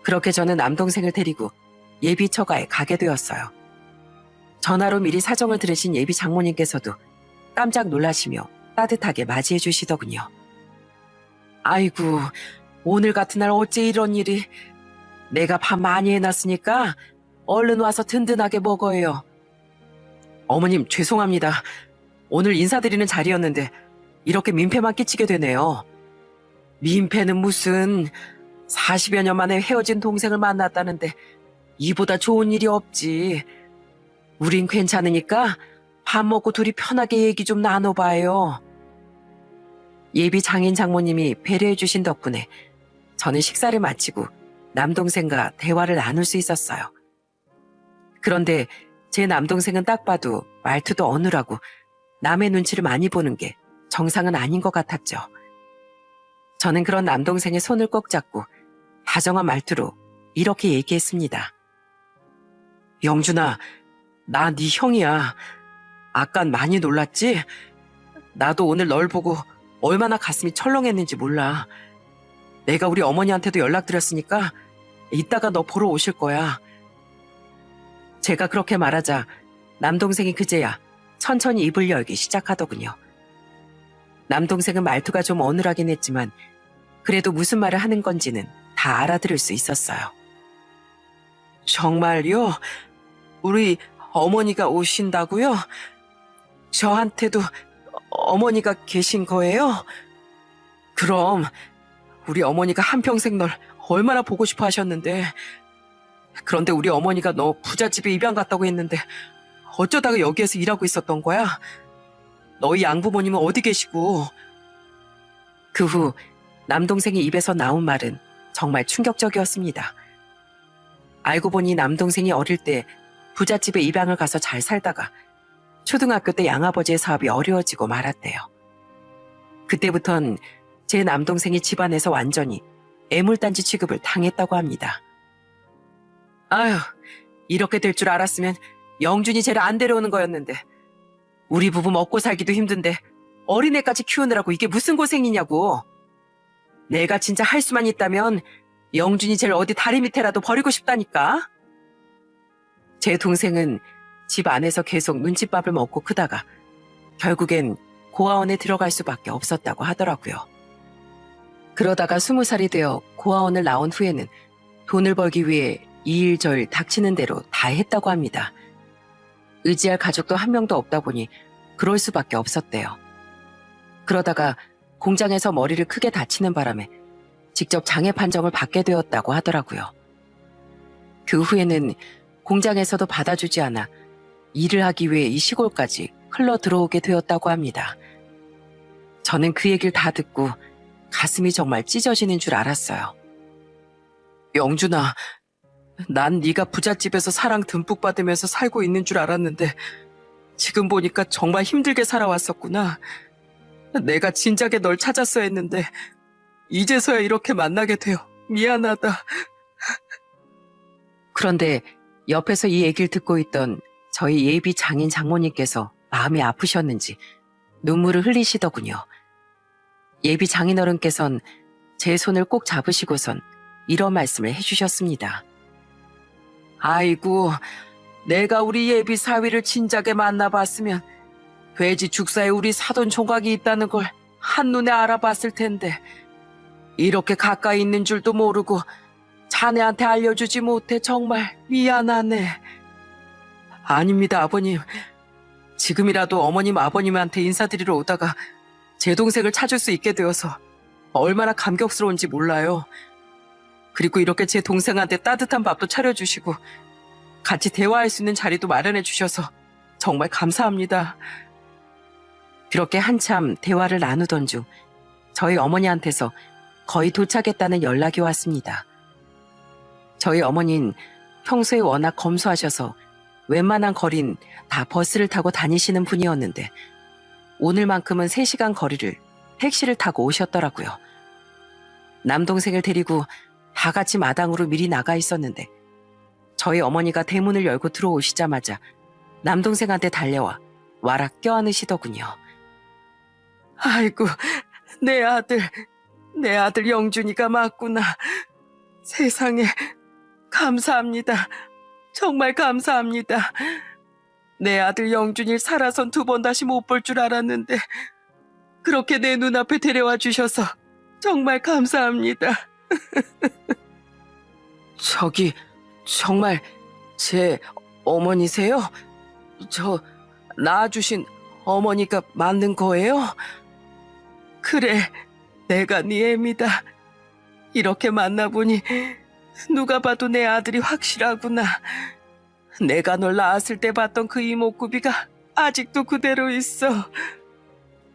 Speaker 1: 그렇게 저는 남동생을 데리고 예비 처가에 가게 되었어요. 전화로 미리 사정을 들으신 예비 장모님께서도 깜짝 놀라시며 따뜻하게 맞이해 주시더군요. 아이고, 오늘 같은 날 어째 이런 일이. 내가 밥 많이 해놨으니까 얼른 와서 든든하게 먹어요. 어머님, 죄송합니다. 오늘 인사드리는 자리였는데 이렇게 민폐만 끼치게 되네요. 민폐는 무슨, 40여 년 만에 헤어진 동생을 만났다는데 이보다 좋은 일이 없지. 우린 괜찮으니까 밥 먹고 둘이 편하게 얘기 좀 나눠봐요. 예비 장인 장모님이 배려해 주신 덕분에 저는 식사를 마치고 남동생과 대화를 나눌 수 있었어요. 그런데 제 남동생은 딱 봐도 말투도 어눌하고 남의 눈치를 많이 보는 게 정상은 아닌 것 같았죠. 저는 그런 남동생의 손을 꼭 잡고 다정한 말투로 이렇게 얘기했습니다. 영준아, 나 네 형이야. 아깐 많이 놀랐지? 나도 오늘 널 보고 얼마나 가슴이 철렁했는지 몰라. 내가 우리 어머니한테도 연락드렸으니까 이따가 너 보러 오실 거야. 제가 그렇게 말하자 남동생이 그제야 천천히 입을 열기 시작하더군요. 남동생은 말투가 좀 어눌하긴 했지만 그래도 무슨 말을 하는 건지는 다 알아들을 수 있었어요. 정말요? 우리 어머니가 오신다고요? 저한테도 어머니가 계신 거예요? 그럼 우리 어머니가 한평생 널 얼마나 보고 싶어 하셨는데. 그런데 우리 어머니가 너 부잣집에 입양 갔다고 했는데 어쩌다가 여기에서 일하고 있었던 거야? 너희 양부모님은 어디 계시고? 그 후 남동생의 입에서 나온 말은 정말 충격적이었습니다. 알고 보니 남동생이 어릴 때 부잣집에 입양을 가서 잘 살다가 초등학교 때 양아버지의 사업이 어려워지고 말았대요. 그때부턴 제 남동생이 집안에서 완전히 애물단지 취급을 당했다고 합니다. 아휴, 이렇게 될 줄 알았으면 영준이 쟤를 안 데려오는 거였는데. 우리 부부 먹고 살기도 힘든데 어린애까지 키우느라고 이게 무슨 고생이냐고. 내가 진짜 할 수만 있다면 영준이 쟤를 어디 다리 밑에라도 버리고 싶다니까. 제 동생은 집 안에서 계속 눈칫밥을 먹고 크다가 결국엔 고아원에 들어갈 수밖에 없었다고 하더라고요. 그러다가 20살이 되어 고아원을 나온 후에는 돈을 벌기 위해 이 일 저 일 닥치는 대로 다 했다고 합니다. 의지할 가족도 한 명도 없다 보니 그럴 수밖에 없었대요. 그러다가 공장에서 머리를 크게 다치는 바람에 직접 장애 판정을 받게 되었다고 하더라고요. 그 후에는 공장에서도 받아주지 않아 일을 하기 위해 이 시골까지 흘러 들어오게 되었다고 합니다. 저는 그 얘기를 다 듣고 가슴이 정말 찢어지는 줄 알았어요. 영준아, 난 네가 부잣집에서 사랑 듬뿍 받으면서 살고 있는 줄 알았는데 지금 보니까 정말 힘들게 살아왔었구나. 내가 진작에 널 찾았어야 했는데 이제서야 이렇게 만나게 되어 미안하다. 그런데 옆에서 이 얘기를 듣고 있던 저희 예비 장인 장모님께서 마음이 아프셨는지 눈물을 흘리시더군요. 예비 장인어른께선 제 손을 꼭 잡으시고선 이런 말씀을 해주셨습니다. 아이고, 내가 우리 예비 사위를 진작에 만나봤으면 돼지 축사에 우리 사돈 총각이 있다는 걸 한눈에 알아봤을 텐데 이렇게 가까이 있는 줄도 모르고 자네한테 알려주지 못해 정말 미안하네. 아닙니다, 아버님. 지금이라도 어머님, 아버님한테 인사드리러 오다가 제 동생을 찾을 수 있게 되어서 얼마나 감격스러운지 몰라요. 그리고 이렇게 제 동생한테 따뜻한 밥도 차려주시고 같이 대화할 수 있는 자리도 마련해 주셔서 정말 감사합니다. 그렇게 한참 대화를 나누던 중 저희 어머니한테서 거의 도착했다는 연락이 왔습니다. 저희 어머니는 평소에 워낙 검소하셔서 웬만한 거리는 다 버스를 타고 다니시는 분이었는데 오늘만큼은 3시간 거리를 택시를 타고 오셨더라고요. 남동생을 데리고 다 같이 마당으로 미리 나가 있었는데 저희 어머니가 대문을 열고 들어오시자마자 남동생한테 달려와 와락 껴안으시더군요. 아이고, 내 아들 영준이가 맞구나. 세상에, 감사합니다. 정말 감사합니다. 내 아들 영준이 살아선 2번 다시 못 볼 줄 알았는데 그렇게 내 눈앞에 데려와 주셔서 정말 감사합니다. 저기 정말 제 어머니세요? 저 낳아주신 어머니가 맞는 거예요? 그래, 내가 네 애미다. 이렇게 만나보니 누가 봐도 내 아들이 확실하구나. 내가 널 낳았을 때 봤던 그 이목구비가 아직도 그대로 있어.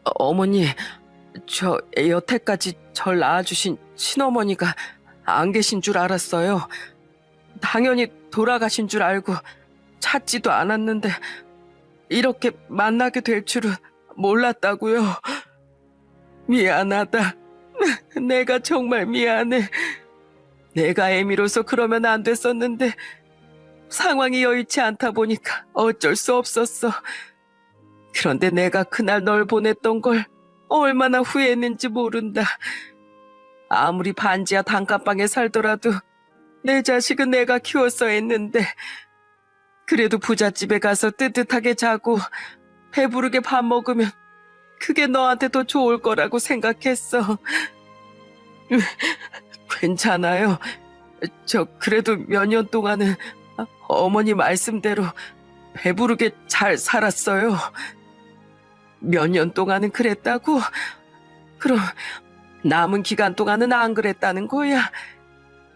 Speaker 1: 어머니, 저 여태까지 절 낳아주신 친어머니가 안 계신 줄 알았어요. 당연히 돌아가신 줄 알고 찾지도 않았는데 이렇게 만나게 될 줄은 몰랐다고요. 미안하다. 내가 정말 미안해. 내가 애미로서 그러면 안 됐었는데 상황이 여의치 않다 보니까 어쩔 수 없었어. 그런데 내가 그날 널 보냈던 걸 얼마나 후회했는지 모른다. 아무리 반지하 단칸방에 살더라도 내 자식은 내가 키웠어야 했는데 그래도 부잣집에 가서 뜨뜻하게 자고 배부르게 밥 먹으면 그게 너한테 더 좋을 거라고 생각했어. 괜찮아요. 저 그래도 몇 년 동안은 어머니 말씀대로 배부르게 잘 살았어요. 몇 년 동안은 그랬다고? 그럼 남은 기간 동안은 안 그랬다는 거야?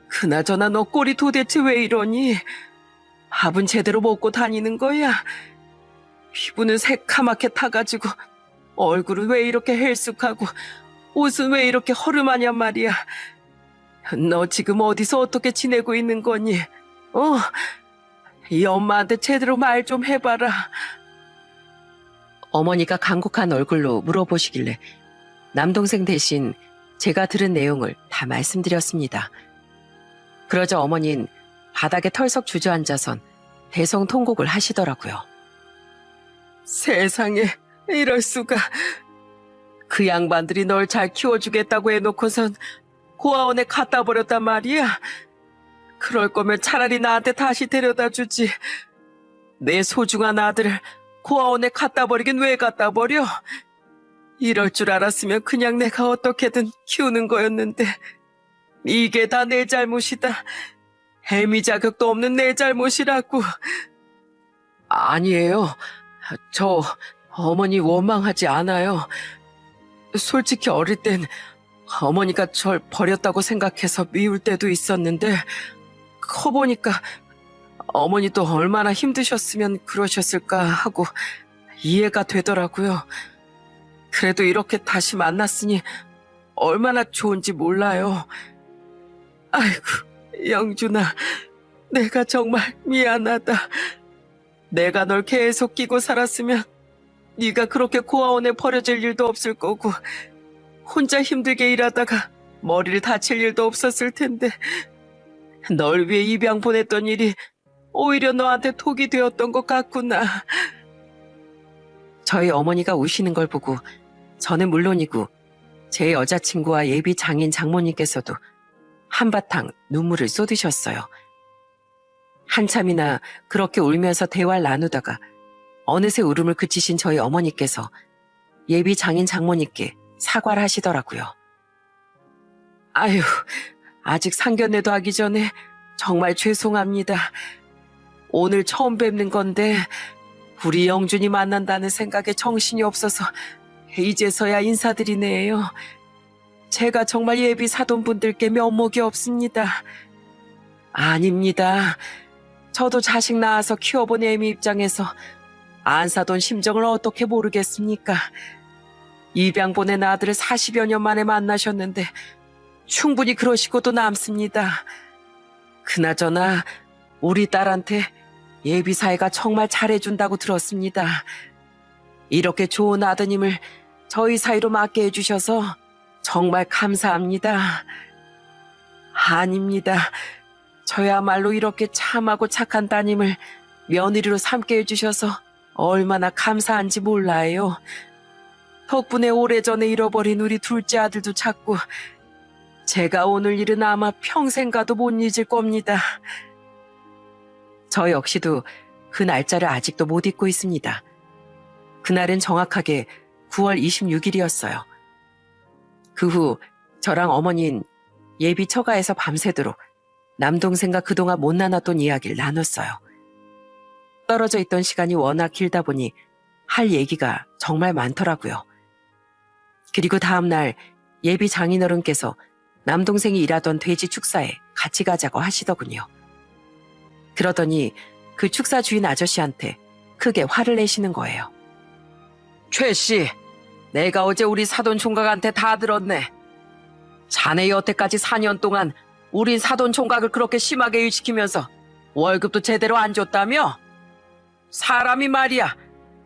Speaker 1: 그나저나 너 꼴이 도대체 왜 이러니? 밥은 제대로 먹고 다니는 거야? 피부는 새카맣게 타가지고 얼굴은 왜 이렇게 헬쑥하고 옷은 왜 이렇게 허름하냔 말이야. 너 지금 어디서 어떻게 지내고 있는 거니? 이 엄마한테 제대로 말 좀 해봐라. 어머니가 간곡한 얼굴로 물어보시길래 남동생 대신 제가 들은 내용을 다 말씀드렸습니다. 그러자 어머니는 바닥에 털썩 주저앉아선 대성통곡을 하시더라고요. 세상에, 이럴 수가. 그 양반들이 널 잘 키워주겠다고 해놓고선 고아원에 갖다 버렸단 말이야. 그럴 거면 차라리 나한테 다시 데려다 주지. 내 소중한 아들을 고아원에 갖다 버리긴 왜 갖다 버려? 이럴 줄 알았으면 그냥 내가 어떻게든 키우는 거였는데 이게 다 내 잘못이다. 애미 자격도 없는 내 잘못이라고. 아니에요. 저 어머니 원망하지 않아요. 솔직히 어릴 땐 어머니가 절 버렸다고 생각해서 미울 때도 있었는데 커보니까 어머니도 얼마나 힘드셨으면 그러셨을까 하고 이해가 되더라고요. 그래도 이렇게 다시 만났으니 얼마나 좋은지 몰라요. 아이고, 영준아, 내가 정말 미안하다. 내가 널 계속 끼고 살았으면 네가 그렇게 고아원에 버려질 일도 없을 거고 혼자 힘들게 일하다가 머리를 다칠 일도 없었을 텐데 널 위해 입양 보냈던 일이 오히려 너한테 독이 되었던 것 같구나. 저희 어머니가 우시는 걸 보고 저는 물론이고 제 여자친구와 예비 장인 장모님께서도 한바탕 눈물을 쏟으셨어요. 한참이나 그렇게 울면서 대화를 나누다가 어느새 울음을 그치신 저희 어머니께서 예비 장인 장모님께 사과를 하시더라고요. 아유, 아직 상견례도 하기 전에 정말 죄송합니다. 오늘 처음 뵙는 건데 우리 영준이 만난다는 생각에 정신이 없어서 이제서야 인사드리네요. 제가 정말 예비 사돈분들께 면목이 없습니다. 아닙니다. 저도 자식 낳아서 키워본 애미 입장에서 안사돈 심정을 어떻게 모르겠습니까? 입양 보낸 아들을 40여 년 만에 만나셨는데 충분히 그러시고도 남습니다. 그나저나 우리 딸한테 예비 사이가 정말 잘해준다고 들었습니다. 이렇게 좋은 아드님을 저희 사이로 맡게 해주셔서 정말 감사합니다. 아닙니다. 저야말로 이렇게 참하고 착한 따님을 며느리로 삼게 해주셔서 얼마나 감사한지 몰라요. 덕분에 오래전에 잃어버린 우리 둘째 아들도 찾고 제가 오늘 일은 아마 평생 가도 못 잊을 겁니다. 저 역시도 그 날짜를 아직도 못 잊고 있습니다. 그날은 정확하게 9월 26일이었어요. 그 후 저랑 어머니는 예비 처가에서 밤새도록 남동생과 그동안 못 나눴던 이야기를 나눴어요. 떨어져 있던 시간이 워낙 길다 보니 할 얘기가 정말 많더라고요. 그리고 다음날 예비 장인어른께서 남동생이 일하던 돼지 축사에 같이 가자고 하시더군요. 그러더니 그 축사 주인 아저씨한테 크게 화를 내시는 거예요. 최 씨, 내가 어제 우리 사돈 총각한테 다 들었네. 자네 여태까지 4년 동안 우린 사돈 총각을 그렇게 심하게 일시키면서 월급도 제대로 안 줬다며? 사람이 말이야,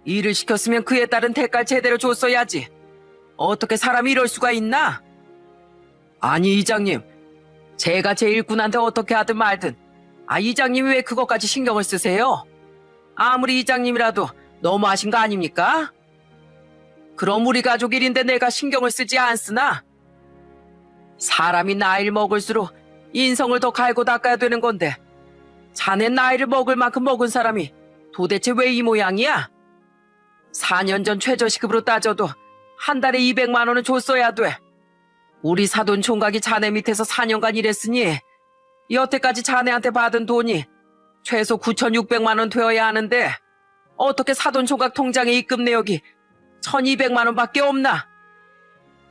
Speaker 1: 일을 시켰으면 그에 따른 대가를 제대로 줬어야지. 어떻게 사람이 이럴 수가 있나? 아니 이장님, 제가 제 일꾼한테 어떻게 하든 말든 이장님이 왜 그것까지 신경을 쓰세요? 아무리 이장님이라도 너무하신 거 아닙니까? 그럼 우리 가족 일인데 내가 신경을 쓰지 않으나? 사람이 나이를 먹을수록 인성을 더 갈고 닦아야 되는 건데 자네 나이를 먹을 만큼 먹은 사람이 도대체 왜 이 모양이야? 4년 전 최저시급으로 따져도 한 달에 200만 원은 줬어야 돼. 우리 사돈 총각이 자네 밑에서 4년간 일했으니 여태까지 자네한테 받은 돈이 최소 9,600만 원 되어야 하는데 어떻게 사돈 총각 통장에 입금 내역이 1,200만 원밖에 없나?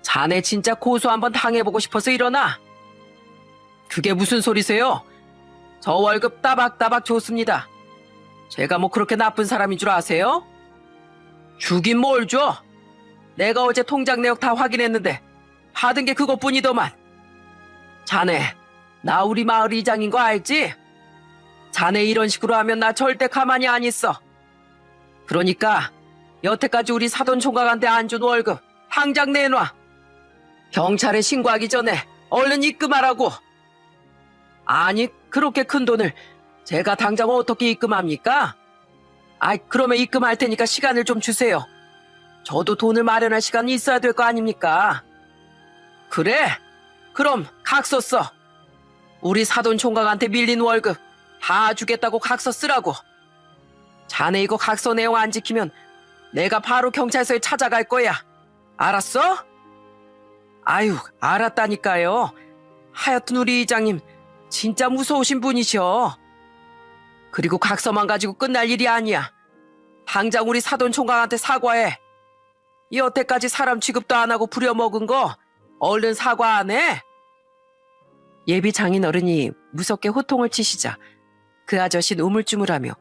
Speaker 1: 자네 진짜 고소 한번 당해보고 싶어서 이러나? 그게 무슨 소리세요? 저 월급 따박따박 줬습니다. 제가 뭐 그렇게 나쁜 사람인 줄 아세요? 주긴 뭘 줘? 내가 어제 통장 내역 다 확인했는데 받은 게 그것뿐이더만. 자네, 나 우리 마을 이장인 거 알지? 자네 이런 식으로 하면 나 절대 가만히 안 있어. 그러니까 여태까지 우리 사돈 총각한테 안 준 월급 당장 내놔. 경찰에 신고하기 전에 얼른 입금하라고. 아니, 그렇게 큰 돈을 제가 당장 어떻게 입금합니까? 그러면 입금할 테니까 시간을 좀 주세요. 저도 돈을 마련할 시간이 있어야 될 거 아닙니까? 그래? 그럼 각서 써. 우리 사돈 총각한테 밀린 월급 다 주겠다고 각서 쓰라고. 자네 이거 각서 내용 안 지키면 내가 바로 경찰서에 찾아갈 거야. 알았어? 아유, 알았다니까요. 하여튼 우리 이장님 진짜 무서우신 분이셔. 그리고 각서만 가지고 끝날 일이 아니야. 당장 우리 사돈 총각한테 사과해. 여태까지 사람 취급도 안 하고 부려먹은 거 얼른 사과 안 해? 예비 장인어른이 무섭게 호통을 치시자 그 아저씨는 우물쭈물하며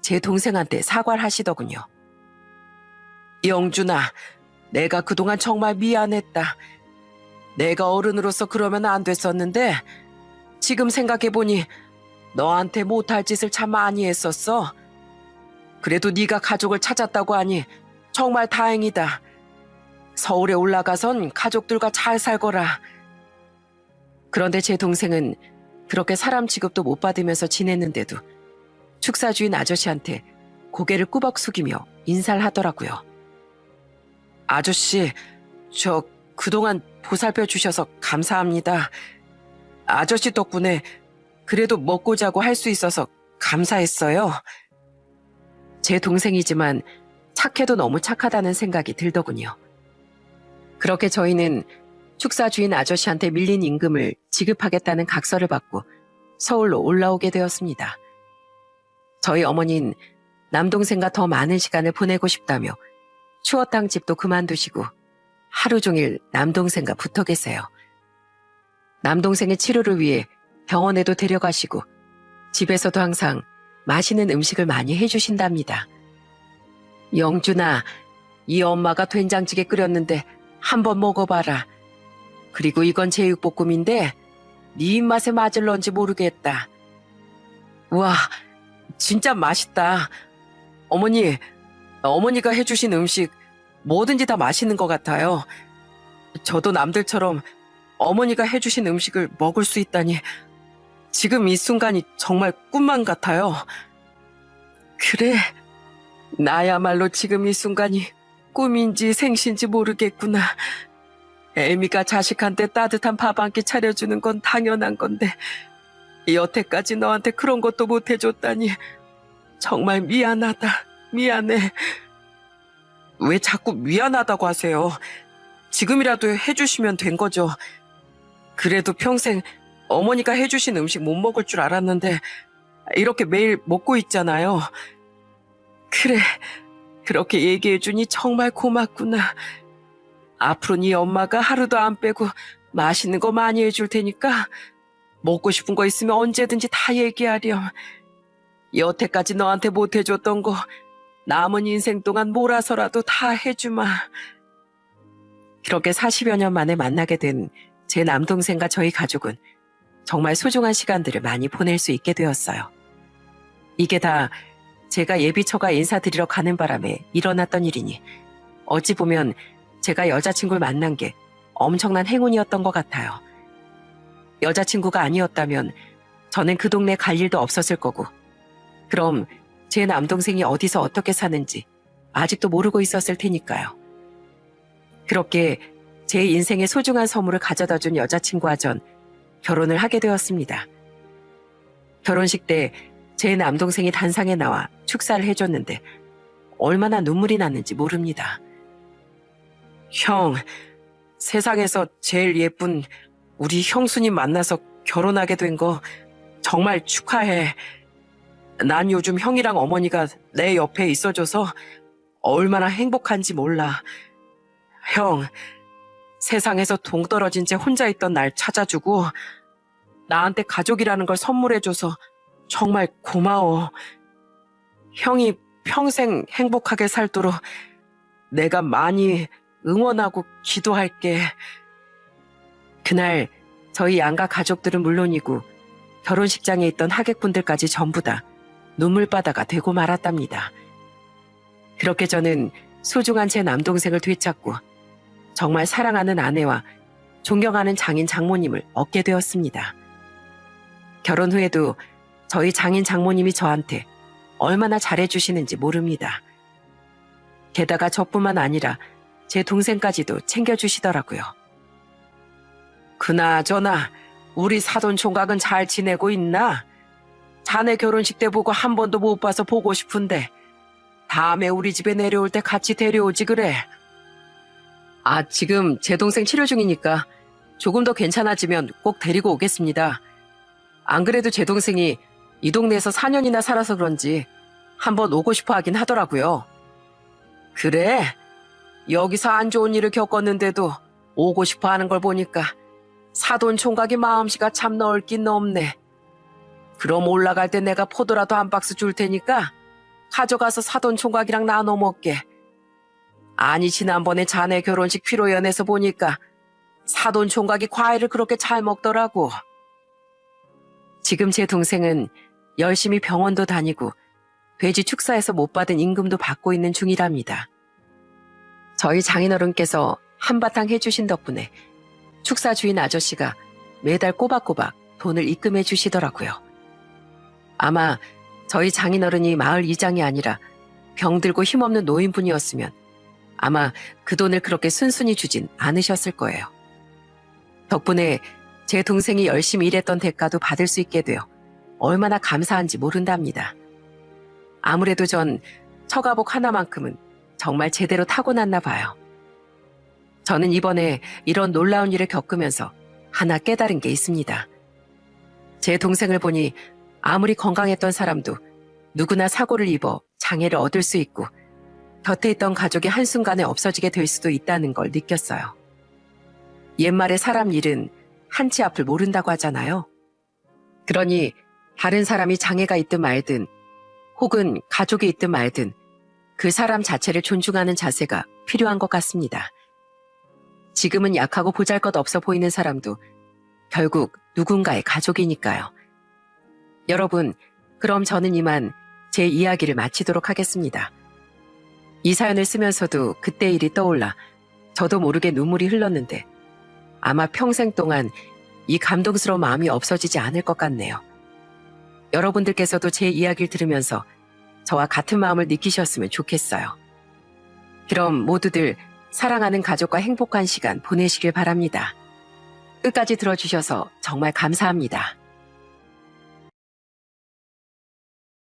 Speaker 1: 제 동생한테 사과를 하시더군요. 영준아, 내가 그동안 정말 미안했다. 내가 어른으로서 그러면 안 됐었는데 지금 생각해보니 너한테 못할 짓을 참 많이 했었어. 그래도 네가 가족을 찾았다고 하니 정말 다행이다. 서울에 올라가선 가족들과 잘 살거라. 그런데 제 동생은 그렇게 사람 취급도 못 받으면서 지냈는데도 축사 주인 아저씨한테 고개를 꾸벅 숙이며 인사를 하더라고요. 아저씨, 저 그동안 보살펴 주셔서 감사합니다. 아저씨 덕분에 그래도 먹고 자고 할 수 있어서 감사했어요. 제 동생이지만 착해도 너무 착하다는 생각이 들더군요. 그렇게 저희는 축사 주인 아저씨한테 밀린 임금을 지급하겠다는 각서를 받고 서울로 올라오게 되었습니다. 저희 어머니는 남동생과 더 많은 시간을 보내고 싶다며 추어탕 집도 그만두시고 하루 종일 남동생과 붙어 계세요. 남동생의 치료를 위해 병원에도 데려가시고 집에서도 항상 맛있는 음식을 많이 해주신답니다. 영준아, 이 엄마가 된장찌개 끓였는데 한번 먹어봐라. 그리고 이건 제육볶음인데 네 입맛에 맞을런지 모르겠다. 우와, 진짜 맛있다. 어머니가 해주신 음식 뭐든지 다 맛있는 것 같아요. 저도 남들처럼 어머니가 해주신 음식을 먹을 수 있다니 지금 이 순간이 정말 꿈만 같아요. 그래, 나야말로 지금 이 순간이 꿈인지 생신지 모르겠구나. 애미가 자식한테 따뜻한 밥 한 끼 차려주는 건 당연한 건데 여태까지 너한테 그런 것도 못 해줬다니 정말 미안하다. 미안해. 왜 자꾸 미안하다고 하세요? 지금이라도 해주시면 된 거죠. 그래도 평생 어머니가 해주신 음식 못 먹을 줄 알았는데 이렇게 매일 먹고 있잖아요. 그래, 그렇게 얘기해주니 정말 고맙구나. 앞으로 네 엄마가 하루도 안 빼고 맛있는 거 많이 해줄 테니까 먹고 싶은 거 있으면 언제든지 다 얘기하렴. 여태까지 너한테 못 해줬던 거 남은 인생 동안 몰아서라도 다 해주마. 그렇게 40여 년 만에 만나게 된 제 남동생과 저희 가족은 정말 소중한 시간들을 많이 보낼 수 있게 되었어요. 이게 다 제가 예비처가 인사드리러 가는 바람에 일어났던 일이니 어찌 보면 제가 여자친구를 만난 게 엄청난 행운이었던 것 같아요. 여자친구가 아니었다면 저는 그 동네 갈 일도 없었을 거고 그럼 제 남동생이 어디서 어떻게 사는지 아직도 모르고 있었을 테니까요. 그렇게 제 인생의 소중한 선물을 가져다 준 여자친구와 전 결혼을 하게 되었습니다. 결혼식 때 제 남동생이 단상에 나와 축사를 해줬는데 얼마나 눈물이 났는지 모릅니다. 형, 세상에서 제일 예쁜 우리 형수님 만나서 결혼하게 된 거 정말 축하해. 난 요즘 형이랑 어머니가 내 옆에 있어줘서 얼마나 행복한지 몰라. 형, 세상에서 동떨어진 채 혼자 있던 날 찾아주고 나한테 가족이라는 걸 선물해줘서 정말 고마워. 형이 평생 행복하게 살도록 내가 많이 응원하고 기도할게. 그날 저희 양가 가족들은 물론이고 결혼식장에 있던 하객분들까지 전부 다 눈물바다가 되고 말았답니다. 그렇게 저는 소중한 제 남동생을 되찾고 정말 사랑하는 아내와 존경하는 장인 장모님을 얻게 되었습니다. 결혼 후에도 저희 장인 장모님이 저한테 얼마나 잘해주시는지 모릅니다. 게다가 저뿐만 아니라 제 동생까지도 챙겨주시더라고요. 그나저나 우리 사돈 총각은 잘 지내고 있나? 자네 결혼식 때 보고 한 번도 못 봐서 보고 싶은데 다음에 우리 집에 내려올 때 같이 데려오지 그래. 아, 지금 제 동생 치료 중이니까 조금 더 괜찮아지면 꼭 데리고 오겠습니다. 안 그래도 제 동생이 이 동네에서 4년이나 살아서 그런지 한번 오고 싶어 하긴 하더라고요. 그래? 여기서 안 좋은 일을 겪었는데도 오고 싶어 하는 걸 보니까 사돈 총각이 마음씨가 참 넓긴 넓네. 그럼 올라갈 때 내가 포도라도 한 박스 줄 테니까 가져가서 사돈 총각이랑 나눠 먹게. 아니, 지난번에 자네 결혼식 피로연에서 보니까 사돈 총각이 과일을 그렇게 잘 먹더라고. 지금 제 동생은 열심히 병원도 다니고 돼지 축사에서 못 받은 임금도 받고 있는 중이랍니다. 저희 장인어른께서 한바탕 해주신 덕분에 축사 주인 아저씨가 매달 꼬박꼬박 돈을 입금해 주시더라고요. 아마 저희 장인어른이 마을 이장이 아니라 병들고 힘없는 노인분이었으면 아마 그 돈을 그렇게 순순히 주진 않으셨을 거예요. 덕분에 제 동생이 열심히 일했던 대가도 받을 수 있게 되어 얼마나 감사한지 모른답니다. 아무래도 전 처가복 하나만큼은 정말 제대로 타고났나 봐요. 저는 이번에 이런 놀라운 일을 겪으면서 하나 깨달은 게 있습니다. 제 동생을 보니 아무리 건강했던 사람도 누구나 사고를 입어 장애를 얻을 수 있고 곁에 있던 가족이 한순간에 없어지게 될 수도 있다는 걸 느꼈어요. 옛말에 사람 일은 한치 앞을 모른다고 하잖아요. 그러니 다른 사람이 장애가 있든 말든 혹은 가족이 있든 말든 그 사람 자체를 존중하는 자세가 필요한 것 같습니다. 지금은 약하고 보잘것없어 보이는 사람도 결국 누군가의 가족이니까요. 여러분, 그럼 저는 이만 제 이야기를 마치도록 하겠습니다. 이 사연을 쓰면서도 그때 일이 떠올라 저도 모르게 눈물이 흘렀는데 아마 평생 동안 이 감동스러운 마음이 없어지지 않을 것 같네요. 여러분들께서도 제 이야기를 들으면서 저와 같은 마음을 느끼셨으면 좋겠어요. 그럼 모두들 사랑하는 가족과 행복한 시간 보내시길 바랍니다. 끝까지 들어주셔서 정말 감사합니다.